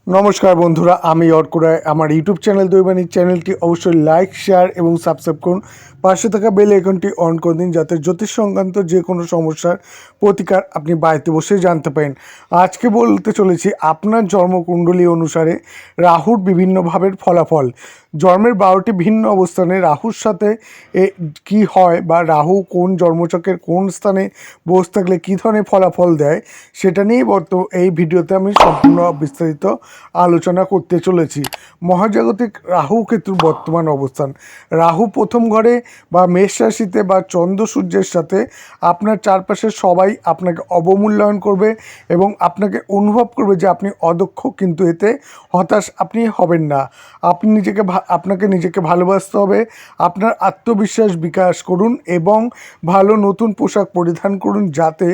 নমস্কার বন্ধুরা, আমি অর্ক রায়। আমার ইউটিউব চ্যানেল দৈবানিক চ্যানেলটি অবশ্যই লাইক, শেয়ার এবং সাবস্ক্রাইব করুন। পাশে থাকা বেল আইকনটি অন করে দিন যাতে জ্যোতিষ সংক্রান্ত যে কোনো সমস্যার প্রতিকার আপনি বাড়িতে বসে জানতে পারেন। আজকে বলতে চলেছি আপনার জন্মকুণ্ডলী অনুসারে রাহুর বিভিন্ন ভাবের ফলাফল। জন্মের 12টি ভিন্ন অবস্থানে রাহুর সাথে কি হয় বা রাহু কোন জন্মচক্রের কোন স্থানে বসে থাকলে কী ধরনের ফলাফল দেয় সেটা নিয়েই এই ভিডিওতে আমি সম্পূর্ণ বিস্তারিত আলোচনা করতে চলেছি। মহাজাগতিক রাহু কেতুর বর্তমান অবস্থান। রাহু প্রথম ঘরে বা মেষ রাশিতে বা চন্দ্র সূর্যের সাথে আপনার চারপাশের সবাই আপনাকে অবমূল্যায়ন করবে এবং আপনাকে অনুভব করবে যে আপনি অদক্ষ, কিন্তু এতে হতাশ আপনি হবেন না। আপনাকে নিজেকে ভালোবাসতে হবে। আপনার আত্মবিশ্বাস বিকাশ করুন এবং ভালো নতুন পোশাক পরিধান করুন যাতে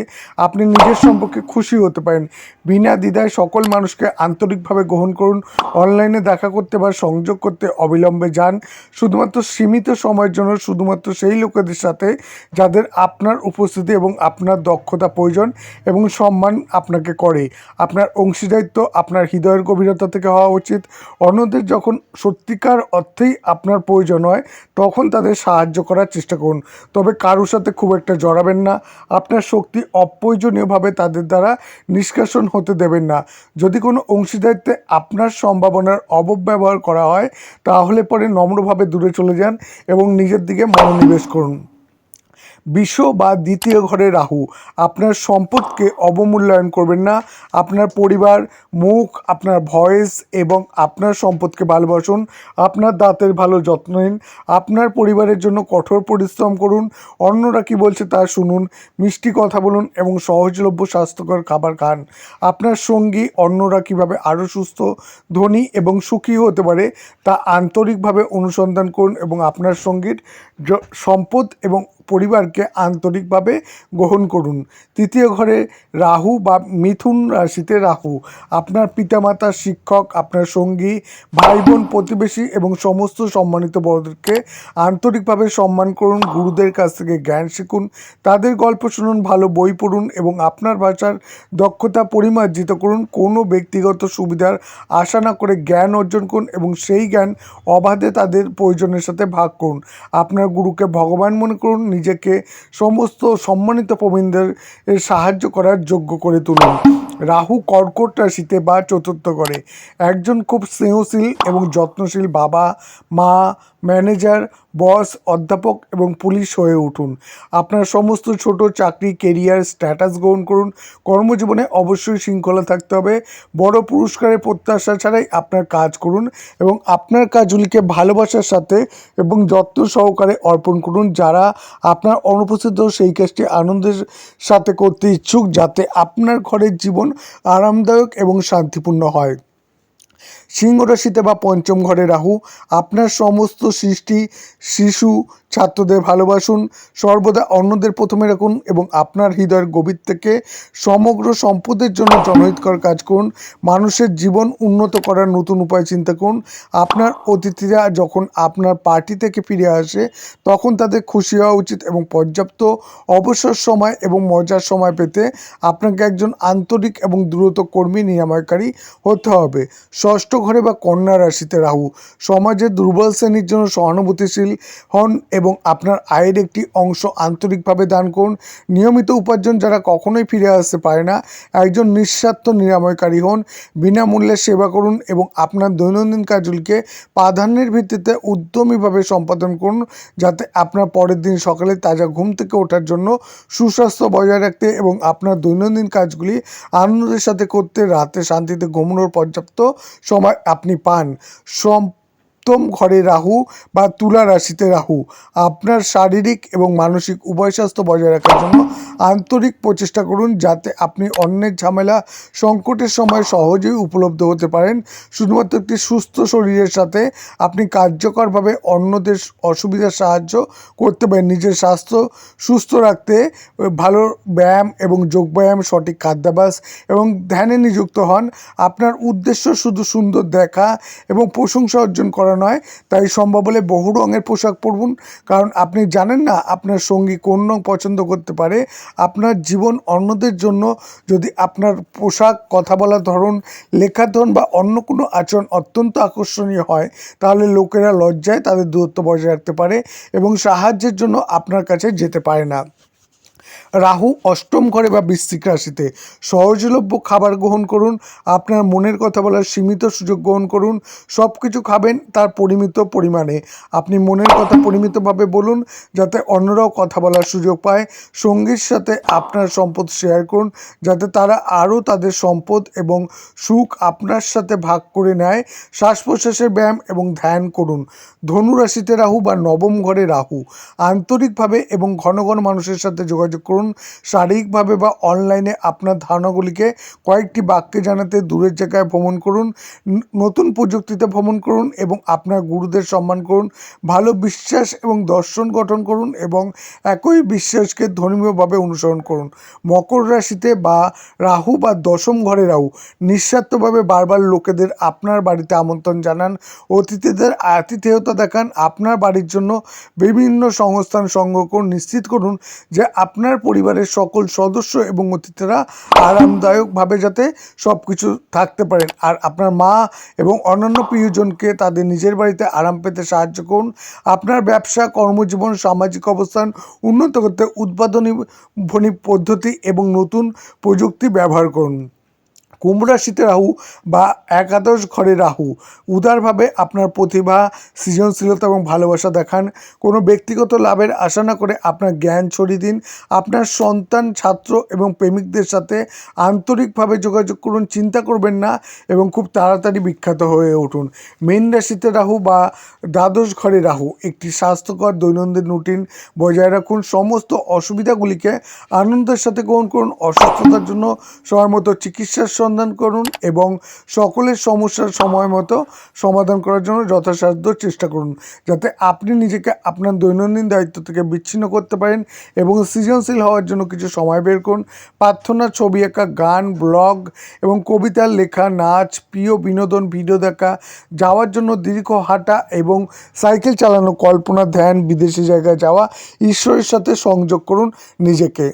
আপনি নিজের সম্পর্কে খুশি হতে পারেন। বিনা দ্বিধায় সকল মানুষকে আন্তরিকভাবে গ্রহণ করুন। অনলাইনে দেখা করতে বা সংযোগ করতে অবিলম্বে যান। শুধুমাত্র সীমিত সময়ের জন্য, শুধুমাত্র সেই লোকেদের সাথে যাদের আপনার উপস্থিতি এবং আপনার দক্ষতা প্রয়োজন এবং সম্মান আপনাকে করে। আপনার অংশীদারিত্ব আপনার হৃদয়ের গভীরতা থেকে হওয়া উচিত। অন্যদের যখন সত্যিকার অর্থেই আপনার প্রয়োজন হয় তখন তাদের সাহায্য করার চেষ্টা করুন, তবে কারোর সাথে খুব একটা জড়াবেন না। আপনার শক্তি অপ্রয়োজনীয়ভাবে তাদের দ্বারা নিষ্কাশন হতে দেবেন না। যদি কোনো অংশীদারিত্বে আপনার সম্ভাবনার অপব্যবহার করা হয় তাহলে পরে নম্রভাবে দূরে চলে যান এবং নিজের দিকে মনোনিবেশ করুন। বিশ্ব বা দ্বিতীয় ঘরে রাহু। আপনার সম্পদকে অবমূল্যায়ন করবেন না। আপনার পরিবার, মুখ, আপনার ভয়েস এবং আপনার সম্পদকে ভালোবাসুন। আপনার দাঁতের ভালো যত্ন নিন। আপনার পরিবারের জন্য কঠোর পরিশ্রম করুন। অন্যরা কী বলছে তা শুনুন। মিষ্টি কথা বলুন এবং সহজলভ্য স্বাস্থ্যকর খাবার খান। আপনার সঙ্গী অন্যরা কীভাবে আরও সুস্থ, ধনী এবং সুখী হতে পারে তা আন্তরিকভাবে অনুসন্ধান করুন এবং আপনার সঙ্গীর সম্পদ এবং পরিবারকে আন্তরিকভাবে গ্রহণ করুন। তৃতীয় ঘরে রাহু বা মিথুন রাশিতে রাহু। আপনার পিতামাতা, শিক্ষক, আপনার সঙ্গী, ভাই বোন, প্রতিবেশী এবং সমস্ত সম্মানিত বড়দেরকে আন্তরিকভাবে সম্মান করুন। গুরুদের কাছ থেকে জ্ঞান শিখুন, তাদের গল্প শুনুন, ভালো বই পড়ুন এবং আপনার ভাষার দক্ষতা পরিমার্জিত করুন। কোনো ব্যক্তিগত সুবিধার আশা না করে জ্ঞান অর্জন করুন এবং সেই জ্ঞান অবাধে তাদের প্রয়োজনের সাথে ভাগ করুন। আপনার গুরুকে ভগবান মনে করুন। নিজেকে সমস্ত সম্মানিত প্রবীণদের সাহায্য করার যোগ্য করে তুলুন। রাহু কর্কট রাশিতে বা চতুর্থ ঘরে। একজন খুব স্নেহশীল এবং যত্নশীল বাবা, মা, ম্যানেজার, বস, অধ্যাপক এবং পুলিশ হয়ে উঠুন। আপনার সমস্ত ছোট চাকরি, কেরিয়ার, স্ট্যাটাস গ্রহণ করুন। কর্মজীবনে অবশ্যই শৃঙ্খলা থাকতে হবে। বড় পুরস্কারের প্রত্যাশা ছাড়াই আপনার কাজ করুন এবং আপনার কাজগুলিকে ভালোবাসার সাথে এবং যত্ন সহকারে অর্পণ করুন। যারা আপনার অনুপস্থিতিতেও সেই কাজটি আনন্দের সাথে করতে ইচ্ছুক যাতে আপনার ঘরের জীবন আরামদায়ক এবং শান্তিপূর্ণ হয়। সিংহ রাশিতে বা পঞ্চম ঘরে রাহু। আপনার সমস্ত সৃষ্টি, শিশু, ছাত্রদের ভালোবাসুন। সর্বদা অন্যদের প্রথমে রাখুন এবং আপনার হৃদয়ের গভীর থেকে সমগ্র সম্পদের জন্য জনহিতকর কাজ করুন। মানুষের জীবন উন্নত করার নতুন উপায় চিন্তা করুন। আপনার অতিথিরা যখন আপনার পার্টি থেকে ফিরে আসে তখন তাদের খুশি হওয়া উচিত এবং পর্যাপ্ত অবসর সময় এবং মজার সময় পেতে আপনাকে একজন আন্তরিক এবং দ্রুত কর্মী নিরাময়কারী হতে হবে। ষষ্ঠ ঘরে বা কন্যা রাশিতে রাহু। সমাজের দুর্বল শ্রেণীর জন্য সহানুভূতিশীল হন এবং আপনার আয়ের একটি অংশ আন্তরিকভাবে দান করুন। নিয়মিত উপার্জন যারা কখনোই ফিরে আসতে পারে না, একজন নিঃস্বার্থ নিরাময়কারী হন। বিনামূল্যে সেবা করুন এবং আপনার দৈনন্দিন কাজগুলিকে প্রাধান্যের ভিত্তিতে উদ্যমীভাবে সম্পাদন করুন যাতে আপনার পরের দিন সকালে তাজা ঘুম থেকে ওঠার জন্য সুস্বাস্থ্য বজায় রাখতে এবং আপনার দৈনন্দিন কাজগুলি আনন্দের সাথে করতে রাতে শান্তিতে ঘুমানোর পর্যাপ্ত সময় আপনি পান। সপ্তম ঘরে রাহু বা তুলা রাশিতে রাহু। আপনার শারীরিক এবং মানসিক উভয় স্বাস্থ্য বজায় রাখার জন্য আন্তরিক প্রচেষ্টা করুন যাতে আপনি অন্যের ঝামেলা, সংকটের সময় সহজেই উপলব্ধ হতে পারেন। শুধুমাত্র একটি সুস্থ শরীরের সাথে আপনি কার্যকরভাবে অন্যদের অসুবিধার সাহায্য করতে পারেন। নিজের স্বাস্থ্য সুস্থ রাখতে ভালো ব্যায়াম এবং যোগব্যায়াম, সঠিক খাদ্যাভ্যাস এবং ধ্যানে নিযুক্ত হন। আপনার উদ্দেশ্য শুধু সুন্দর দেখা এবং প্রশংসা অর্জন করা নয়, তাই সম্ভব হলে বহু রঙের পোশাক পরুন, কারণ আপনি জানেন না আপনার সঙ্গী কোন রং পছন্দ করতে পারে। আপনার জীবন অন্যদের জন্য যদি আপনার পোশাক, কথা বলার ধরন, লেখার ধরন বা অন্য কোনো আচরণ অত্যন্ত আকর্ষণীয় হয়, তাহলে লোকেরা লজ্জায় তাদের দূরত্ব বজায় রাখতে পারে এবং সাহায্যের জন্য আপনার কাছে যেতে পারে না। রাহু অষ্টম ঘরে বা বৃশ্চিক রাশিতে। সহজলভ্য খাবার গ্রহণ করুন, আপনার মনের কথা বলার সীমিত সুযোগ গ্রহণ করুন, সব কিছু খাবেন তার পরিমিত পরিমাণে। আপনি মনের কথা পরিমিতভাবে বলুন যাতে অন্যরাও কথা বলার সুযোগ পায়। সঙ্গীর সাথে আপনার সম্পদ শেয়ার করুন যাতে তারা আরও তাদের সম্পদ এবং সুখ আপনার সাথে ভাগ করে নেয়। শ্বাস প্রশ্বাসের ব্যায়াম এবং ধ্যান করুন। ধনু রাশিতে রাহু বা নবম ঘরে রাহু। আন্তরিকভাবে এবং ঘন ঘন মানুষের সাথে যোগাযোগ করুন। শারীরিকভাবে বা অনলাইনে আপনার ধারণাগুলিকে কয়েকটি বাক্যে জানাতে দূরের জায়গায় ভ্রমণ করুন। নতুন প্রযুক্তিতে ভ্রমণ করুন এবং আপনার গুরুদের সম্মান করুন। ভালো বিশ্বাস এবং দর্শন গঠন করুন এবং একই বিশ্বাসকে ধর্মীয়ভাবে অনুসরণ করুন। মকর রাশিতে বা রাহু বা দশম ঘরে রাহু। নিঃস্বার্থভাবে বারবার লোকেদের আপনার বাড়িতে আমন্ত্রণ জানান, অতিথিদের আতিথেয়তা দেখান, আপনার বাড়ির জন্য বিভিন্ন সংস্থান সংগ্রহ করুন। নিশ্চিত করুন যে আপনার পরিবারের সকল সদস্য এবং অতিথিরা আরামদায়কভাবে যাতে সব কিছু থাকতে পারেন। আর আপনার মা এবং অন্যান্য প্রিয়জনকে তাদের নিজের বাড়িতে আরাম পেতে সাহায্য করুন। আপনার ব্যবসা, কর্মজীবন, সামাজিক অবস্থান উন্নত করতে উদ্ভাবনী পদ্ধতি এবং নতুন প্রযুক্তি ব্যবহার করুন। কুম্ভ রাশিতে রাহু বা একাদশ ঘরে রাহু। উদারভাবে আপনার প্রতিভা, সৃজনশীলতা এবং ভালোবাসা দেখান। কোনো ব্যক্তিগত লাভের আশা না করে আপনার জ্ঞান ছড়িয়ে দিন। আপনার সন্তান, ছাত্র এবং প্রেমিকদের সাথে আন্তরিকভাবে যোগাযোগ করুন। চিন্তা করবেন না এবং খুব তাড়াতাড়ি বিখ্যাত হয়ে উঠুন। মীন রাশিতে রাহু বা দ্বাদশ ঘরে রাহু। একটি স্বাস্থ্যকর দৈনন্দিন রুটিন বজায় রাখুন। সমস্ত অসুবিধাগুলিকে আনন্দের সাথে গ্রহণ করুন। অসুস্থতার জন্য সময় মতো চিকিৎসার সন্ধান করুন এবং সকলের সমস্যার সময় মতো সমাধান করার জন্য যথাসাধ্য চেষ্টা করুন, যাতে আপনি নিজেকে আপনার দৈনন্দিন দায়িত্ব থেকে বিচ্ছিন্ন করতে পারেন এবং সৃজনশীল হওয়ার জন্য কিছু সময় বের করুন। প্রার্থনা, ছবি আঁকা, গান, ব্লগ এবং কবিতা লেখা, নাচ, প্রিয় বিনোদন ভিডিও দেখা, যাওয়ার জন্য দীর্ঘ হাঁটা এবং সাইকেল চালানো, কল্পনা, ধ্যান, বিদেশি জায়গায় যাওয়া, ঈশ্বরের সাথে সংযোগ করুন নিজেকে।